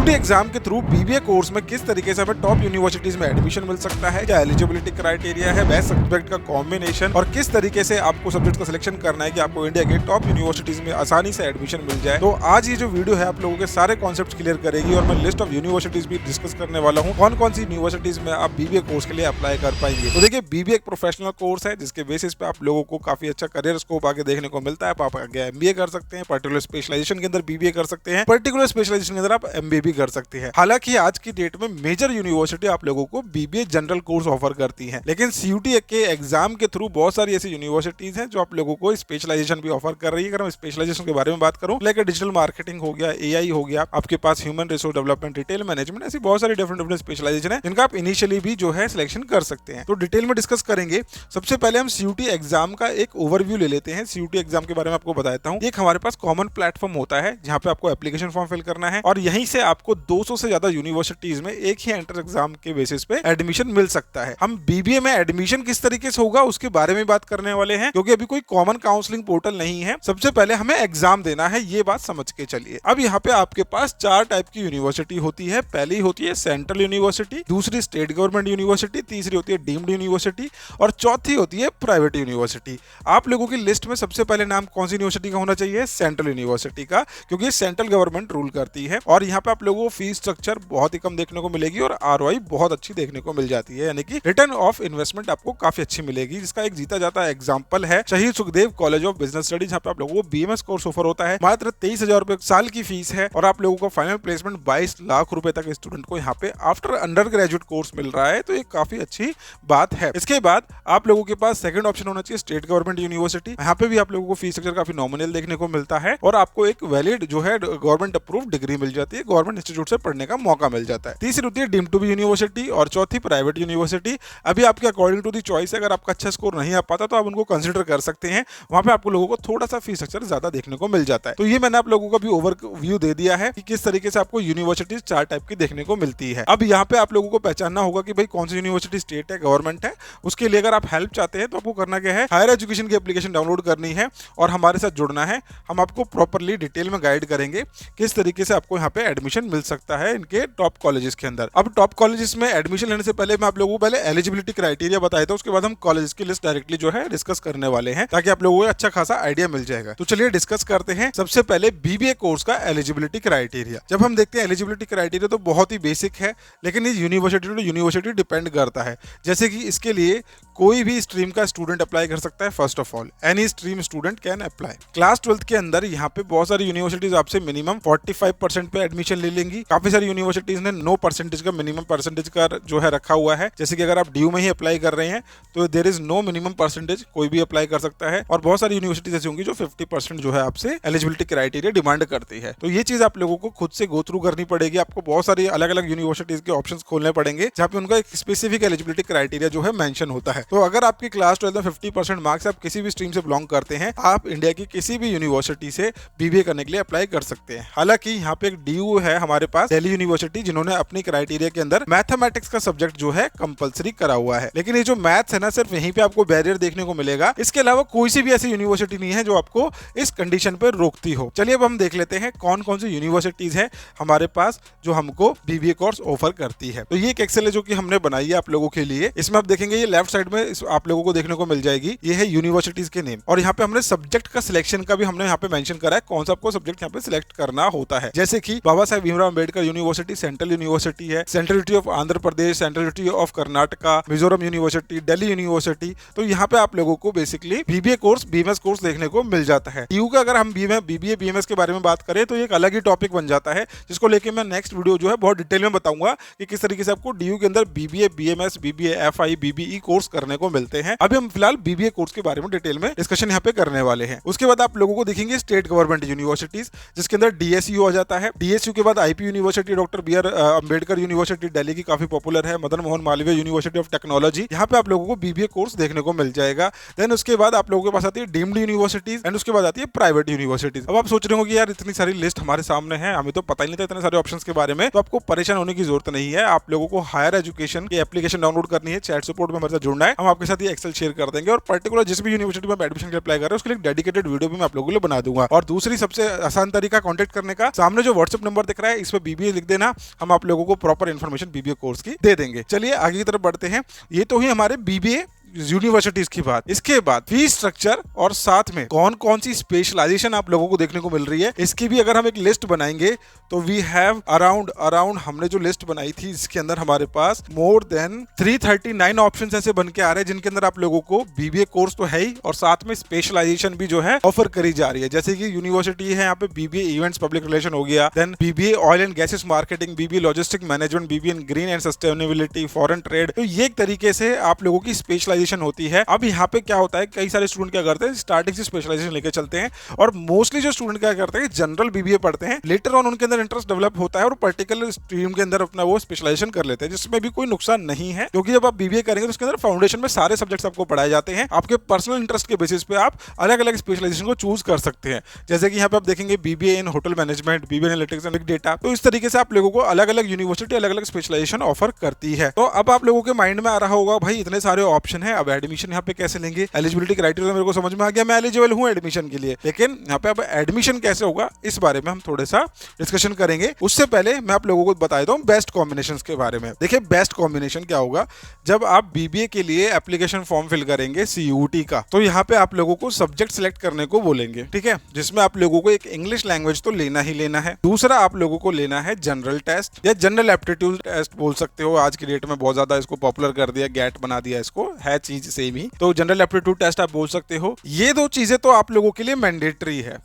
CUT exam के through BBA course में किस तरीके से हमें टॉप यूनिवर्सिटीज में एडमिशन मिल सकता है, क्या एलिजिबिलिटी क्राइटेरिया है, बेस्ट सब्जेक्ट का कॉम्बिनेशन और किस तरीके से आपको सब्जेक्ट का सिलेक्शन करना है कि आपको इंडिया के टॉप यूनिवर्सिटीज में आसानी से एडमिशन मिल जाए। तो आज ये जो वीडियो है आप लोगों के सारे कॉन्सेप्ट क्लियर करेगी और मैं लिस्ट ऑफ यूनिवर्सिटीज भी डिस्कस करने वाला हूँ, कौन कौन सी यूनिवर्सिटीज में आप बीबीए कोर्स के लिए अप्लाई कर पाएंगे। तो देखिए, बीबीए एक प्रोफेशनल कोर्स है जिसके बेसिस पे आप लोगों को काफी अच्छा करियर स्कोप आगे देखने को मिलता है। आप आगे एमबीए कर सकते हैं, पर्टिकुलर स्पेशलाइजेशन के अंदर बीबीए कर सकते हैं, पर्टिकुलर स्पेशलाइजेशन के अंदर आप एमबीए भी कर सकते हैं। हालांकि आज की डेट में मेजर यूनिवर्सिटी आप लोगों को बीबीए जनरल कोर्स ऑफर करती है, लेकिन सीयूटी के एग्जाम के थ्रू बहुत सारी ऐसी यूनिवर्सिटीज हैं जो आप लोगों को स्पेशलाइजेशन भी ऑफर कर रही है। अगर मैं स्पेशलाइजेशन के बारे में बात करूं, लाइक डिजिटल मार्केटिंग हो गया, एआई हो गया, आपके पास human resource development, retail management, ऐसी बहुत सारी डिफरेंट स्पेशलाइजेशन है जिनका आप इनिशियली भी जो है सिलेक्शन कर सकते हैं। तो डिटेल में डिस्कस करेंगे। सबसे पहले हम सीयूटी एग्जाम का एक ओवरव्यू ले लेते हैं। सीयूटी एग्जाम के बारे में आपको बताता हूं। एक हमारे पास कॉमन प्लेटफॉर्म होता है जहां पे आपको एप्लीकेशन फॉर्म फिल करना है और यहीं से आपको 200 से ज्यादा यूनिवर्सिटीज में एक ही एंट्रेंस एग्जाम के बेसिस पे एडमिशन मिल सकता है। हम बीबीए में एडमिशन किस तरीके से होगा उसके बारे में बात करने वाले हैं, क्योंकि अभी कोई कॉमन काउंसलिंग पोर्टल नहीं है। सबसे पहले हमें एग्जाम देना है, ये बात समझ के चलिए। अब यहाँ पे आपके पास 4 टाइप की यूनिवर्सिटी होती है। पहली होती है सेंट्रल यूनिवर्सिटी, दूसरी स्टेट गवर्नमेंट यूनिवर्सिटी, तीसरी होती है डीम्ड यूनिवर्सिटी और चौथी होती है प्राइवेट यूनिवर्सिटी। आप लोगों की लिस्ट में सबसे पहले नाम कौन सी यूनिवर्सिटी का होना चाहिए? सेंट्रल यूनिवर्सिटी का, क्योंकि सेंट्रल गवर्नमेंट रूल करती है और यहाँ पे आप लोगों को फीस स्ट्रक्चर बहुत ही कम देखने को मिलेगी और आरओआई बहुत अच्छी देखने को मिल जाती है, यानी कि रिटर्न ऑफ इन्वेस्टमेंट आपको काफी अच्छी मिलेगी। जिसका एक जीता जाता एग्जांपल है शहीद Sukhdev college of business studies, जहाँ पे आप लोगों को बीएमएस कोर्स ऑफर होता है। मात्र 23,000 रुपए साल की फीस है और आप लोगों को फाइनल प्लेसमेंट 22 लाख रुपए तक स्टूडेंट को यहाँ पे आफ्टर अंडर ग्रेजुएट कोर्स मिल रहा है। तो ये काफी अच्छी बात है। इसके बाद आप लोगों के पास सेकंड ऑप्शन होना चाहिए स्टेट गवर्नमेंट यूनिवर्सिटी। यहाँ पे भी आप लोगों को फीस स्ट्रक्चर काफी नॉमिनल देखने को मिलता है और आपको एक वैलिड जो है गवर्नमेंट अप्रूव्ड डिग्री मिल जाती है, गवर्नमेंट इंस्टीट्यूट से पढ़ने का मौका मिल जाता है। तीसरी होती है डीम्ड टू बी यूनिवर्सिटी और चौथी प्राइवेट यूनिवर्सिटी। अभी आपके अकॉर्डिंग टू दी चॉइस है, अगर आपका अच्छा स्कोर नहीं आ पाता तो आप उनको कंसिडर कर सकते हैं। वहां पे आपको लोगों को थोड़ा सा फीस स्ट्रक्चर ज्यादा देखने को मिल जाता है। तो ये मैंने आप लोगों को भी ओवरव्यू दे दिया है कि किस तरीके से आपको यूनिवर्सिटीज 4 टाइप की देखने को मिलती है। अब यहाँ पे आप लोगों को पहचानना होगा कि भाई कौन सी यूनिवर्सिटी स्टेट है, गवर्नमेंट है। उसके लिए अगर आप हेल्प चाहते हैं तो आपको करना क्या है, हायर एजुकेशन की एप्लीकेशन डाउनलोड करनी है और हमारे साथ जुड़ना है। हम आपको प्रॉपर्ली डिटेल में गाइड करेंगे किस तरीके से आपको यहाँ पे एडमिशन मिल सकता है इनके टॉप कॉलेजेस के अंदर। अब टॉप कॉलेजेस में एडमिशन लेने से पहले मैं आप लोगों को पहले एलिजिबिलिटी क्राइटेरिया बताया था, उसके बाद हम कॉलेजेस की लिस्ट डायरेक्टली जो है डिस्कस करने वाले हैं ताकि आप लोगों को अच्छा खासा आइडिया मिल जाएगा। तो चलिए डिस्कस करते हैं। सबसे पहले बीबीए कोर्स का एलिजिबिलिटी क्राइटेरिया। जब हम देखते हैं एलिजिबिलिटी क्राइटेरिया तो बहुत ही बेसिक है, लेकिन ये यूनिवर्सिटी टू यूनिवर्सिटी डिपेंड करता है। जैसे कि इसके लिए कोई भी स्ट्रीम का स्टूडेंट अप्लाई कर सकता है। First of all any stream student can apply. Class 12th के अंदर यहाँ पे बहुत सारी यूनिवर्सिटीज आपसे मिनिमम 45% पे एडमिशन ले लेंगी। काफी सारी यूनिवर्सिटीज ने नो परसेंटेज का मिनिमम परसेंटेज का जो है रखा हुआ है। जैसे कि अगर आप ड्यू में ही अप्लाई कर रहे हैं तो there is no minimum percentage, कोई भी अप्लाई कर सकता है। और बहुत सारी यूनिवर्सिटीज ऐसी होंगी जो 50% जो है आपसे एलिजिबिलिटी क्राइटेरिया डिमांड करती है। तो ये चीज आप लोगों को खुद से गो थ्रू करनी पड़ेगी। आपको बहुत सारी अलग अलग यूनिवर्सिटीज के ऑप्शंस खोलने पड़ेंगे जहाँ पे उनका एक स्पेसिफिक एलिजिबिलिटी क्राइटेरिया जो है मेंशन होता है। तो अगर आपकी क्लास 12 में 50% मार्क्स आप किसी भी स्ट्रीम से बिलोंग करते हैं, आप इंडिया की किसी भी यूनिवर्सिटी से बीबीए करने के लिए अप्लाई कर सकते हैं। हालांकि यहाँ पे एक डीयू है हमारे पास, दिल्ली यूनिवर्सिटी, जिन्होंने अपनी क्राइटेरिया के अंदर मैथमेटिक्स का सब्जेक्ट जो है कंपलसरी करा हुआ है। लेकिन ये जो मैथ्स है ना, सिर्फ यहीं पे आपको बैरियर देखने को मिलेगा। इसके अलावा कोई सी भी ऐसी यूनिवर्सिटी नहीं है जो आपको इस कंडीशन पर रोकती हो। चलिए अब हम देख लेते हैं कौन कौन सी यूनिवर्सिटीज है हमारे पास जो हमको बीबीए कोर्स ऑफर करती है। तो ये एक एक्सेल है जो कि हमने बनाई है आप लोगों के लिए। इसमें आप देखेंगे ये लेफ्ट साइड में आप लोगों को देखने को मिल जाएगी, ये है यूनिवर्सिटीज के नेम और यहाँ पे हमने सब्जेक्ट का सिलेक्शन का भी हमने यहाँ पे मेंशन करा है, कौन सा आपको सब्जेक्ट यहाँ पे सिलेक्ट करना होता है। जैसे कि Baba Saheb Bhimrao Ambedkar university central university है, central university of Andhra Pradesh, central university of Karnataka, Mizoram university, Delhi university. तो यहाँ पे आप लोगों को basically BBA course, BMS course देखने को मिल जाता है। डीयू का अगर हम बीबीए बीएमएस के बारे में बात करें तो एक अलग ही टॉपिक बन जाता है, जिसको लेके मैं नेक्स्ट वीडियो जो है बहुत डिटेल में बताऊंगा कि किस तरीके से आपको डीयू के अंदर BBA, BMS, BBA, FI, BBE course करने को मिलते हैं। अभी हम फिलहाल बीबीए कोर्स के बारे में डिटेल में डिस्कशन यहाँ पे करने वाले हैं। उसके बाद आप लोगों को दिखेंगे स्टेट गवर्नमेंट यूनिवर्सिटीज, जिसके अंदर डीएसयू आ जाता है। डीएसयू के बाद IP university, doctor B R Ambedkar university Delhi की काफी पॉपुलर है, Madan Mohan Malaviya university of technology, यहाँ पे आप लोगों को बीबीए कोर्स देखने को मिल जाएगा। देन उसके बाद आप लोगों के पास आती है डीम्ड यूनिवर्सिटीज एंड उसके बाद आती है प्राइवेट यूनिवर्सिटीज। अब आप सोच रहे हो कि यार इतनी सारी लिस्ट हमारे सामने है, हमें तो पता ही नहीं था इतने सारे ऑप्शंस के बारे में। तो आपको परेशान होने की जरूरत नहीं है। आप लोगों को हायर एजुकेशन की एप्लीकेशन डाउनलोड करनी है, चैट सपोर्ट में हमारे साथ जुड़ना है, हम आपके साथ ये एक्सेल शेयर कर देंगे और पर्टिकुलर जिस भी यूनिवर्सिटी में एडमिशन के अप्लाई कर रहे हैं उसके लिए डेडिकेटेड वीडियो भी मैं आप लोगों के लिए बना दूंगा। और दूसरी सबसे आसान तरीका कांटेक्ट करने का, सामने जो व्हाट्सएप नंबर दिख रहा है है, इस पे बीबीए लिख देना, हम आप लोगों को प्रॉपर इन्फॉर्मेशन बीबीए कोर्स की दे देंगे। चलिए आगे की तरफ बढ़ते हैं। ये तो ही हमारे बीबीए यूनिवर्सिटीज की बात। इसके बाद फीस स्ट्रक्चर और साथ में कौन कौन सी स्पेशलाइजेशन आप लोगों को देखने को मिल रही है, इसकी भी अगर हम एक लिस्ट बनाएंगे तो वी हैव अराउंड हमने जो लिस्ट बनाई थी इसके अंदर हमारे पास मोर देन 339 ऑप्शंस ऐसे बन के आ रहे हैं, जिनके अंदर आप लोगों को बीबीए कोर्स तो है ही और साथ में स्पेशलाइजेशन भी जो है ऑफर करी जा रही है। जैसे कि यूनिवर्सिटी है यहाँ पे बीबीए इवेंट्स पब्लिक रिलेशन हो गया, then BBA oil and gases marketing, BBA logistic management, BBA in green and sustainability, foreign trade. तो ये एक तरीके से आप लोगों की स्पेशलाइजेशन होती है। अब यहाँ पे क्या होता है, कई सारे स्टूडेंट क्या करते हैं स्टार्टिंग से स्पेशलाइजेशन लेके चलते हैं और मोस्टली जो स्टूडेंट क्या करते हैं जनरल बीबीए पढ़ते हैं, लेटर ऑन उनके अंदर इंटरेस्ट डेवलप होता है और पर्टिकुलर स्ट्रीम के अंदर अपना वो स्पेशलाइजेशन कर लेते हैं, जिसमें भी कोई नुकसान नहीं है, क्योंकि जब आप बीबीए करेंगे तो उसके अंदर फाउंडेशन में सारे सब्जेक्ट्स आपको पढ़ाए जाते हैं। आपके पर्सनल इंटरेस्ट के बेसिस पे आप अलग अलग स्पेशलाइजेशन को चूज कर सकते हैं। जैसे कि यहाँ पे आप देखेंगे BBA in hotel management, BBA analytics and big data. तो इस तरीके से आप लोगों को अलग अलग यूनिवर्सिटी अलग अलग स्पेशलाइजेशन ऑफर करती है। तो अब आप लोगों के माइंड में आ रहा होगा भाई इतने सारे ऑप्शन है, अब एडमिशन यहाँ पे कैसे लेंगे। एलिजिबिलिटी क्राइटेरिया मेरे को समझ में आ गया, मैं एलिजिबल हूँ एडमिशन के लिए, लेकिन यहाँ पे अब एडमिशन कैसे होगा इस बारे में हम थोड़ा सा डिस्कशन करेंगे। उससे पहले मैं आप लोगों को बता देता हूँ बेस्ट कॉम्बिनेशन के बारे में। देखिए बेस्ट कॉम्बिनेशन क्या होगा, जब आप बीबीए के लिए एप्लीकेशन फॉर्म फिल करेंगे सीयूटी का, तो यहाँ पे आप लोगों को सब्जेक्ट सिलेक्ट करने को बोलेंगे, ठीक है, जिसमें आप लोगों को एक इंग्लिश लैंग्वेज तो लेना ही लेना है। दूसरा आप लोगों को लेना है जनरल टेस्ट या जनरल एप्टीट्यूड टेस्ट बोल सकते हो, आज की डेट में बहुत ज्यादा इसको पॉपुलर कर दिया, गैट बना दिया इसको, है चीज सेम ही। तो जनरल एप्टीट्यूड टेस्ट आप बोल सकते हो। ये दो चीजें तो आप लोगों के लिए मैंडेटरी है,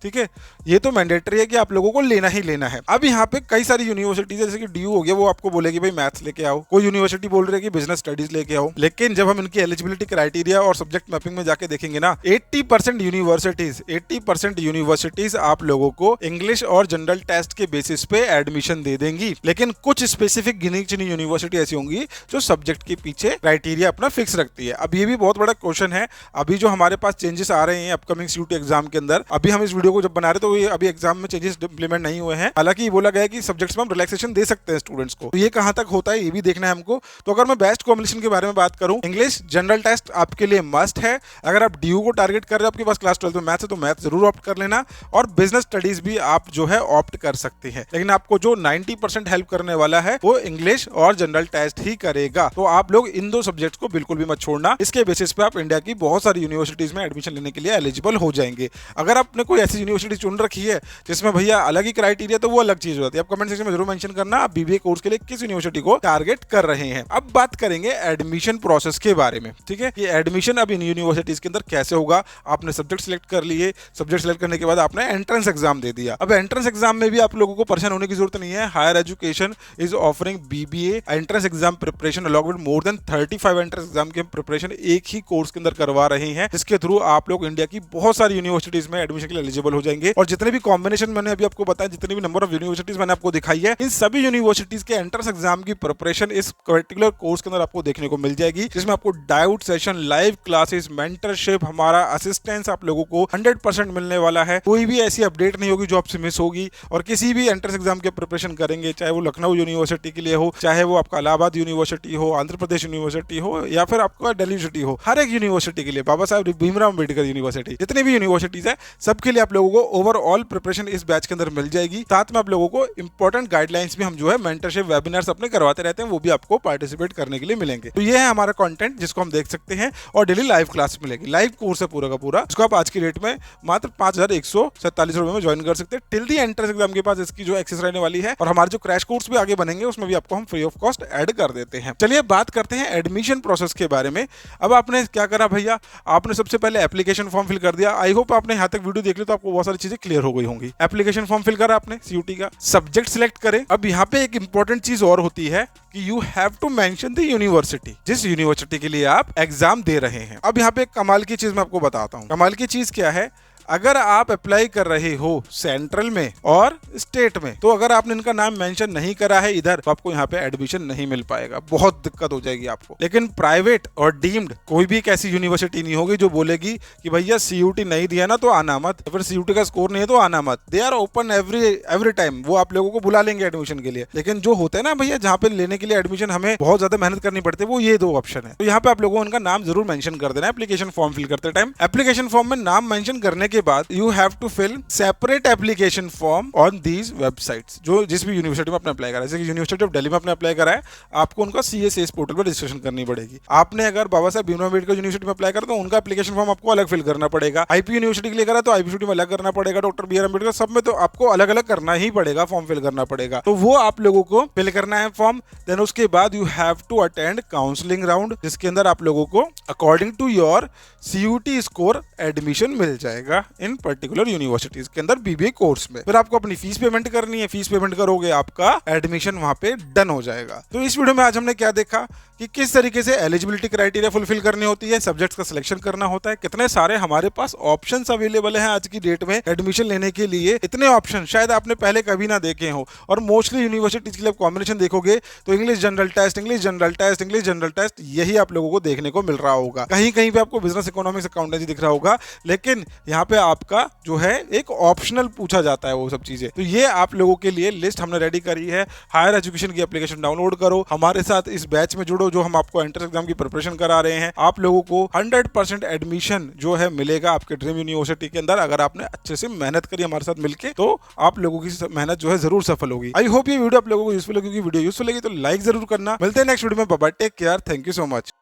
ठीक है, ये तो मैंडेटरी है कि आप लोगों को लेना ही लेना है। अब यहाँ पे कई सारी यूनिवर्सिटीज जैसे कि डीयू हो गया, वो आपको बोलेगी भाई मैथ्स लेके आओ, कोई यूनिवर्सिटी बोल रही है कि बिजनेस स्टडीज लेके आओ, लेकिन जब हम इनकी एलिजिबिलिटी क्राइटेरिया और सब्जेक्ट मैपिंग में जाके देखेंगे ना, 80% यूनिवर्सिटीज आप लोगों को इंग्लिश और जनरल टेस्ट के बेसिस पे एडमिशन दे देंगी, लेकिन कुछ स्पेसिफिक गिनी चुनी यूनिवर्सिटी ऐसी होंगी जो सब्जेक्ट के पीछे क्राइटेरिया अपना फिक्स रखती है। अब ये भी बहुत बड़ा क्वेश्चन है, अभी जो हमारे पास चेंजेस आ रहे हैं अपकमिंग सीयूटी एग्जाम के अंदर, अभी हम इस वीडियो को जब बना रहे तो ये अभी एग्जाम में चेंजेस इंप्लीमेंट नहीं हुए हैं। हालांकि बोला गया है कि सब्जेक्ट्स में हम रिलैक्सेशन दे सकते हैं स्टूडेंट्स को, तो ये कहां तक होता है ये भी देखना है हमको। तो अगर मैं बेस्ट कॉम्बिनेशन के बारे में बात करूं, इंग्लिश जनरल टेस्ट आपके लिए मस्ट है। अगर आप डीयू को टारगेट कर रहे हो, आपके पास क्लास 12 में मैथ्स है तो मैथ जरूर ऑप्ट कर लेना, और बिजनेस स्टडीज भी आप जो है ऑप्ट कर सकते हैं, लेकिन आपको जो 90% हेल्प करने वाला है वो इंग्लिश और जनरल टेस्ट ही करेगा। तो आप लोग इन दो सब्जेक्ट्स को बिल्कुल भी मत छोड़ना, इसके बेसिस पे आप इंडिया की बहुत सारी यूनिवर्सिटीज में एडमिशन लेने के लिए एलिजिबल हो जाएंगे। अगर आपने कोई ऐसी यूनिवर्सिटी चुन रखी है जिसमें भैया अलग ही क्राइटेरिया, तो वो अलग चीज होती है। आप कमेंट सेक्शन में जरूर मेंशन करना आप बीबीए कोर्स के लिए किस यूनिवर्सिटी को टारगेट कर रहे हैं। अब बात करेंगे एडमिशन प्रोसेस के बारे में, ठीक है, ये एडमिशन अब इन यूनिवर्सिटीज के अंदर कैसे होगा। आपने सब्जेक्ट सिलेक्ट कर लिए, सब्जेक्ट सिलेक्ट करने के बाद आपने एंट्रेंस एग्जाम दे दिया। अब एंट्रेंस एग्जाम में भी आप लोगों को परेशान होने की जरूरत नहीं है। Higher education is offering BBA entrance exam preparation along with more than 35 entrance exam की प्रिपरेशन एक ही कोर्स के अंदर करवा रहे हैं, जिसके थ्रू आप लोग इंडिया की बहुत सारी यूनिवर्सिटीज में एडमिशन के लिए एलिजिबल हो जाएंगे। और जितने भी कॉम्बिनेशन मैंने अभी आपको बताया, जितनी भी नंबर ऑफ यूनिवर्सिटीज मैंने आपको दिखाई है, इन सभी यूनिवर्सिटीज के एंट्रेंस एग्जाम की प्रिपरेशन इस पर्टिकुलर कोर्स के अंदर आपको देखने को मिल जाएगी, जिसमें आपको doubt session, live classes, mentorship, हमारा असिस्टेंस आप लोगों को 100% मिलने वाला है। कोई भी ऐसी अपडेट नहीं होगी जो आपसे मिस होगी। और किसी भी एंट्रेंस एग्जाम की प्रिपरेशन करेंगे, चाहे वो लखनऊ यूनिवर्सिटी के लिए हो, चाहे वो आपका इलाहाबाद यूनिवर्सिटी हो, आंध्र प्रदेश यूनिवर्सिटी हो, या फिर आपका दिल्ली यूनिवर्सिटी हो, हर एक यूनिवर्सिटी के लिए, बाबा साहब भीमराव अम्बेडकर यूनिवर्सिटी, जितनी भी यूनिवर्सिटीज है सबके लिए आप लोगों को ओवरऑल प्रिपरेशन इस बैच के अंदर मिल जाएगी। साथ में आप लोगों को इंपॉर्टेंट गाइडलाइंस भी हम जो है मेंटरशिप वेबिनार्स अपने करवाते रहते हैं, वो भी आपको पार्टिसिपेट करने के लिए मिलेंगे। तो ये है हमारा कंटेंट जिसको हम देख सकते हैं, और डेली लाइव क्लास मिलेगी। लाइव कोर्स है पूरा का पूरा, जिसको आप आज की डेट में मात्र 5147 रुपए में ज्वाइन कर सकते हैं। टिल दी एंट्रेंस एग्जाम के पास इसकी जो एक्सेस रहने वाली है, और हमारे जो क्रैश कोर्स भी आगे बनेंगे उसमें भी आपको हम फ्री ऑफ कॉस्ट ऐड कर देते हैं। चलिए बात करते हैं एडमिशन प्रोसेस के बारे में। अब आपने क्या करा भैया, आपने सबसे पहले एप्लीकेशन फॉर्म फिल कर दिया। आई होप आपने यहाँ तक वीडियो देख ली तो आपको बहुत सारी चीजें क्लियर हो गई होंगी। एप्लीकेशन फॉर्म फिल करा आपने सीयूटी का, सब्जेक्ट सिलेक्ट करें। अब यहाँ पे एक इंपॉर्टेंट चीज और होती है कि you have to mention the university, जिस यूनिवर्सिटी के लिए आप एग्जाम दे रहे हैं। अब यहाँ पे एक कमाल की चीज मैं आपको बताता हूँ। कमाल की चीज क्या है, अगर आप अप्लाई कर रहे हो सेंट्रल में और स्टेट में, तो अगर आपने इनका नाम मेंशन नहीं करा है इधर, तो आपको यहाँ पे एडमिशन नहीं मिल पाएगा, बहुत दिक्कत हो जाएगी आपको। लेकिन प्राइवेट और डीम्ड कोई भी एक ऐसी यूनिवर्सिटी नहीं होगी जो बोलेगी कि भैया सीयूटी नहीं दिया ना तो आना मत, फिर सीयूटी का स्कोर नहीं है तो आना मत। They are open every time, वो आप लोगों को बुला लेंगे एडमिशन के लिए। लेकिन जो होते हैं ना भैया, जहाँ पे लेने के लिए एडमिशन हमें बहुत ज्यादा मेहनत करनी पड़ती है, वो ये दो ऑप्शन है। तो यहाँ पे आप लोगों को उनका नाम जरूर मेंशन कर देना एप्लीकेशन फॉर्म फिल करते टाइम। एप्लीकेशन फॉर्म में नाम मेंशन करने के बाद you have to fill separate application form on these websites. जो जिस भी यूनिवर्सिटी में आपने अप्लाई करा है, जैसे कि यूनिवर्सिटी ऑफ दिल्ली में आपने अप्लाई करा है, आपको उनका CSS पोर्टल पर रजिस्ट्रेशन करनी पड़ेगी। आपने अगर बाबा साहब भीमराव अम्बेडकर यूनिवर्सिटी में अप्लाई करा तो उनका एप्लीकेशन फॉर्म आपको अलग फिल करना पड़ेगा। IP यूनिवर्सिटी के लिए करा तो IP यूनिवर्सिटी में अलग करना पड़ेगा। डॉक्टर BR अम्बेडकर सब में तो आपको अलग अलग करना ही पड़ेगा, फॉर्म फिल करना पड़ेगा। तो वो आप लोगों को फिल करना है फॉर्म। देन उसके बाद you have to attend counselling round, जिसके अंदर आप लोगों को according to your CUT score admission मिल जाएगा इन पर्टिकुलर यूनिवर्सिटीज के अंदर BBA कोर्स में। फिर आपको अपनी फीस पेमेंट करनी है, फीस पेमेंट करोगे आपका एडमिशन वहां पे डन हो जाएगा। तो इस वीडियो में आज हमने क्या देखा कि किस तरीके से एलिजिबिलिटी क्राइटेरिया फुलफिल करनी होती है, सब्जेक्ट्स का सिलेक्शन करना होता है, कितने सारे हमारे पास ऑप्शंस अवेलेबल हैं आज की डेट में एडमिशन लेने के लिए। इतने ऑप्शन शायद आपने पहले कभी ना देखे हो। और मोस्टली यूनिवर्सिटीज के लिए कॉम्बिनेशन देखोगे तो English general test, English general test, English general test, यही आप लोगों को देखने को मिल रहा होगा। कहीं कहीं पे आपको बिजनेस इकोनॉमिक्स अकाउंटेंसी दिख रहा होगा, लेकिन यहाँ पे आपका जो है एक ऑप्शनल पूछा जाता है वो सब चीजें। तो ये आप लोगों के लिए लिस्ट हमने रेडी करी है। हायर एजुकेशन की एप्लीकेशन डाउनलोड करो, हमारे साथ इस बैच में जुड़ो जो हम आपको एंट्रेंस एग्जाम की प्रिपरेशन करा रहे हैं। आप लोगों को 100% एडमिशन जो है मिलेगा आपके ड्रीम यूनिवर्सिटी के अंदर। अगर आपने अच्छे से मेहनत करी हमारे साथ मिलके तो आप लोगों की मेहनत जो है जरूर सफल होगी। आई होप ये वीडियो आप लोगों को यूजफुल होगी। वीडियो यूजफुल लगी तो लाइक जरूर करना। मिलते हैं नेक्स्ट वीडियो में। Bye bye, take care, thank you so much.